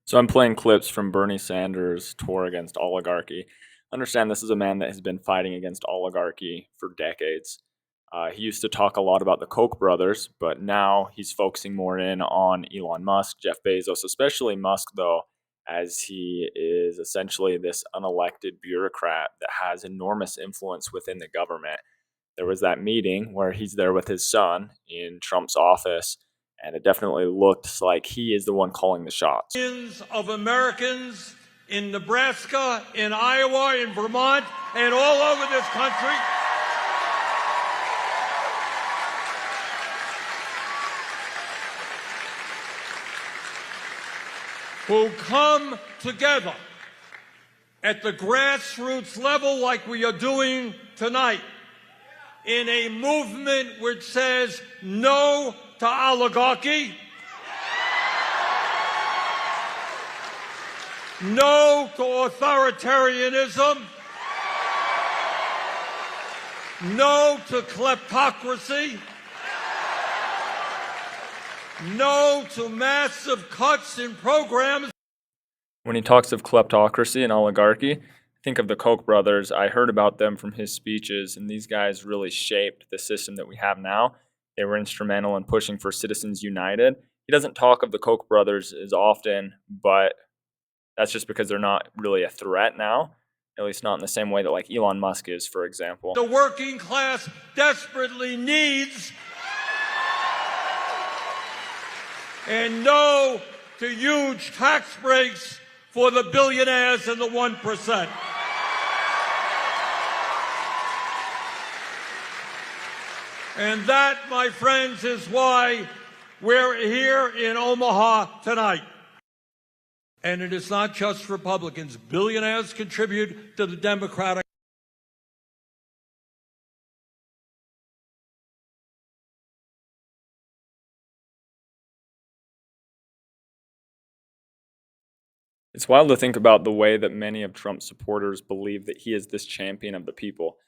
So I'm playing clips from Bernie Sanders' tour against oligarchy. Understand this is a man that has been fighting against oligarchy for decades. He used to talk a lot about the Koch brothers, but now he's focusing more in on Elon Musk, Jeff Bezos, especially Musk, though, as he is essentially this unelected bureaucrat that has enormous influence within the government. There was that meeting where he's there with his son in Trump's office, and it definitely looks like he is the one calling the shots. Millions of Americans in Nebraska, in Iowa, in Vermont, and all over this country who come together at the grassroots level like we are doing tonight in a movement which says no to oligarchy, no to authoritarianism, no to kleptocracy, no to massive cuts in programs. When he talks of kleptocracy and oligarchy, think of the Koch brothers. I heard about them from his speeches, and these guys really shaped the system that we have now. They were instrumental in pushing for Citizens United. He doesn't talk of the Koch brothers as often, but that's just because they're not really a threat now, at least not in the same way that like Elon Musk is, for example. The working class desperately needs, and no to huge tax breaks for the billionaires and the 1%. And that, my friends, is why we're here in Omaha tonight. And it is not just Republicans. Billionaires contribute to the Democratic. It's wild to think about the way that many of Trump's supporters believe that he is this champion of the people.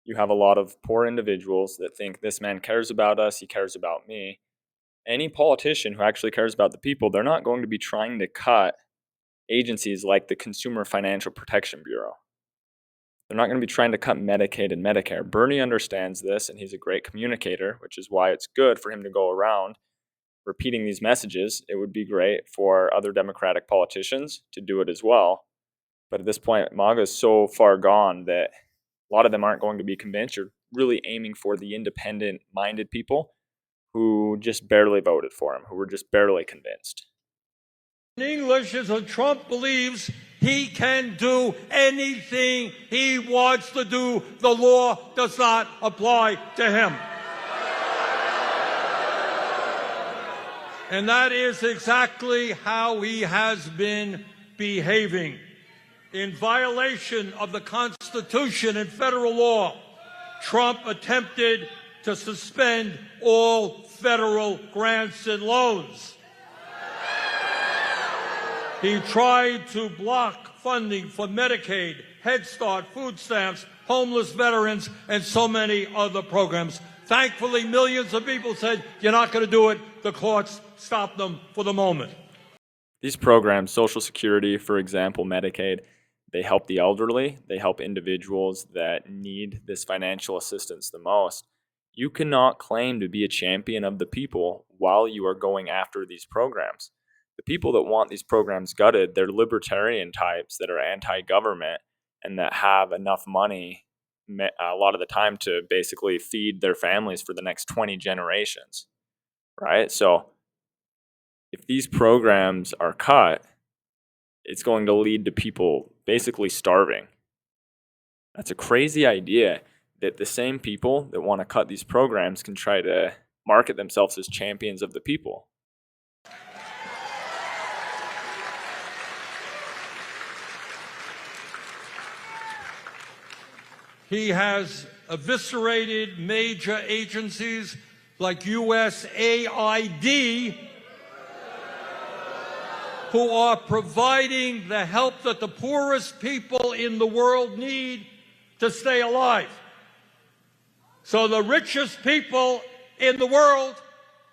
You have a lot of poor individuals that think this man cares about us, he cares about me. Any politician who actually cares about the people, they're not going to be trying to cut agencies like the Consumer Financial Protection Bureau. They're not going to be trying to cut Medicaid and Medicare. Bernie understands this, and he's a great communicator, which is why it's good for him to go around repeating these messages. It would be great for other Democratic politicians to do it as well. But at this point, MAGA is so far gone that a lot of them aren't going to be convinced. You're really aiming for the independent-minded people who just barely voted for him, who were just barely convinced. In English is that Trump believes he can do anything he wants to do. The law does not apply to him. And that is exactly how he has been behaving. In violation of the Constitution and federal law, Trump attempted to suspend all federal grants and loans. He tried to block funding for Medicaid, Head Start, food stamps, homeless veterans, and so many other programs. Thankfully, millions of people said, "You're not going to do it." The courts stopped them for the moment. These programs, Social Security, for example, Medicaid, they help the elderly. They help individuals that need this financial assistance the most. You cannot claim to be a champion of the people while you are going after these programs. The people that want these programs gutted, they're libertarian types that are anti-government and that have enough money a lot of the time to basically feed their families for the next 20 generations, right? So if these programs are cut, it's going to lead to people basically starving. That's a crazy idea that the same people that want to cut these programs can try to market themselves as champions of the people. He has eviscerated major agencies like USAID, who are providing the help that the poorest people in the world need to stay alive. So the richest people in the world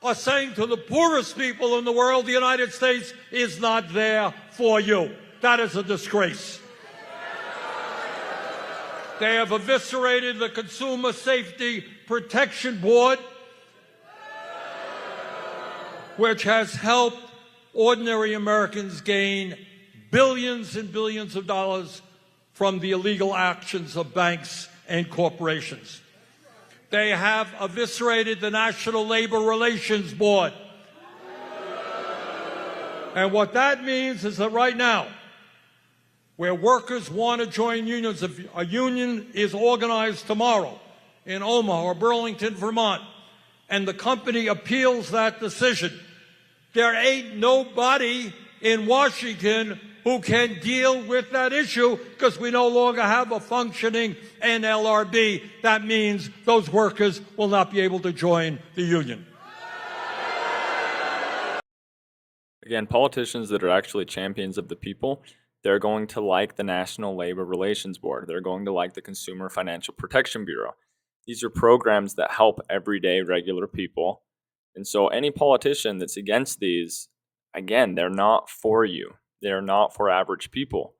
are saying to the poorest people in the world, the United States is not there for you. That is a disgrace. They have eviscerated the Consumer Safety Protection Board, which has helped ordinary Americans gain billions and billions of dollars from the illegal actions of banks and corporations. They have eviscerated the National Labor Relations Board. And what that means is that right now, where workers want to join unions, if a union is organized tomorrow in Omaha or Burlington, Vermont, and the company appeals that decision, there ain't nobody in Washington who can deal with that issue because we no longer have a functioning NLRB. That means those workers will not be able to join the union. Again, politicians that are actually champions of the people, they're going to like the National Labor Relations Board. They're going to like the Consumer Financial Protection Bureau. These are programs that help everyday regular people. And so any politician that's against these, again, they're not for you. They're not for average people.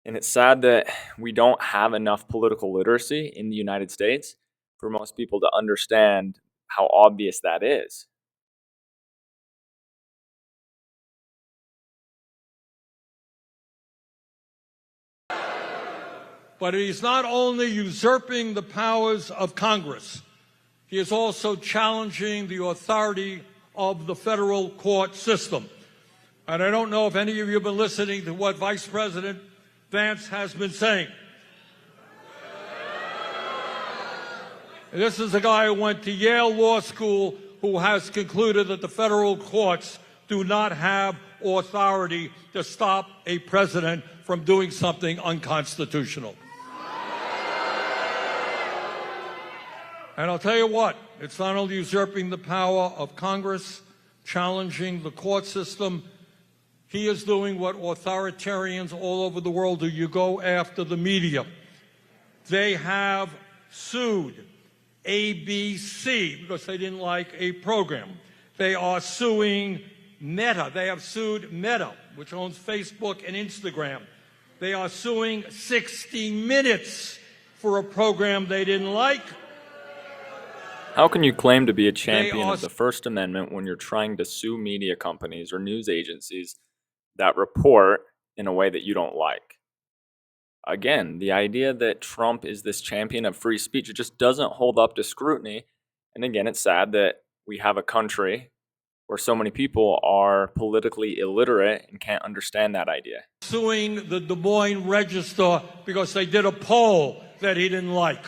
And it's sad that we don't have enough political literacy in the United States for most people to understand how obvious that is. But he's not only usurping the powers of Congress, he is also challenging the authority of the federal court system. And I don't know if any of you have been listening to what Vice President Vance has been saying. This is a guy who went to Yale Law School who has concluded that the federal courts do not have authority to stop a president from doing something unconstitutional. And I'll tell you what, it's not only usurping the power of Congress, challenging the court system, he is doing what authoritarians all over the world do. You go after the media. They have sued ABC because they didn't like a program. They are suing Meta. They have sued Meta, which owns Facebook and Instagram. They are suing 60 Minutes for a program they didn't like. How can you claim to be a champion of the First Amendment when you're trying to sue media companies or news agencies that report in a way that you don't like? Again, the idea that Trump is this champion of free speech, it just doesn't hold up to scrutiny. And again, it's sad that we have a country where so many people are politically illiterate and can't understand that idea. Suing the Des Moines Register because they did a poll that he didn't like.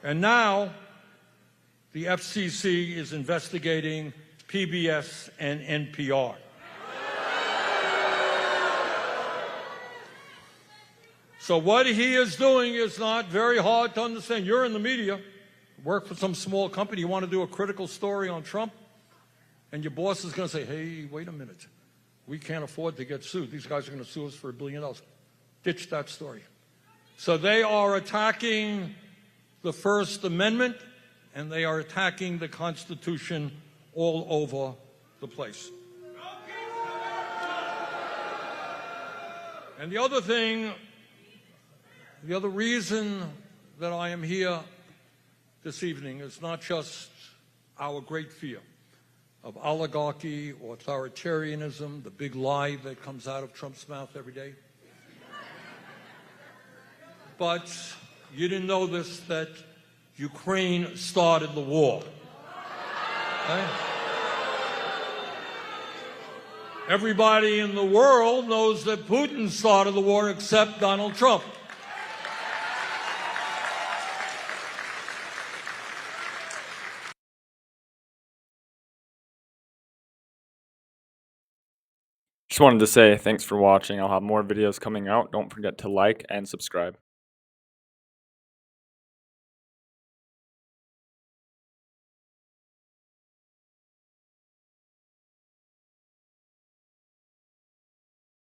And now the FCC is investigating PBS and NPR. So what he is doing is not very hard to understand. You're in the media, work for some small company, you want to do a critical story on Trump, and your boss is going to say, hey, wait a minute, we can't afford to get sued. These guys are going to sue us for $1 billion. Ditch that story. So they are attacking the First Amendment, and they are attacking the Constitution all over the place. And the other thing, the other reason that I am here this evening is not just our great fear of oligarchy, authoritarianism, the big lie that comes out of Trump's mouth every day. But you didn't know this, that Ukraine started the war. Okay? Everybody in the world knows that Putin started the war except Donald Trump. Just wanted to say thanks for watching. I'll have more videos coming out. Don't forget to like and subscribe.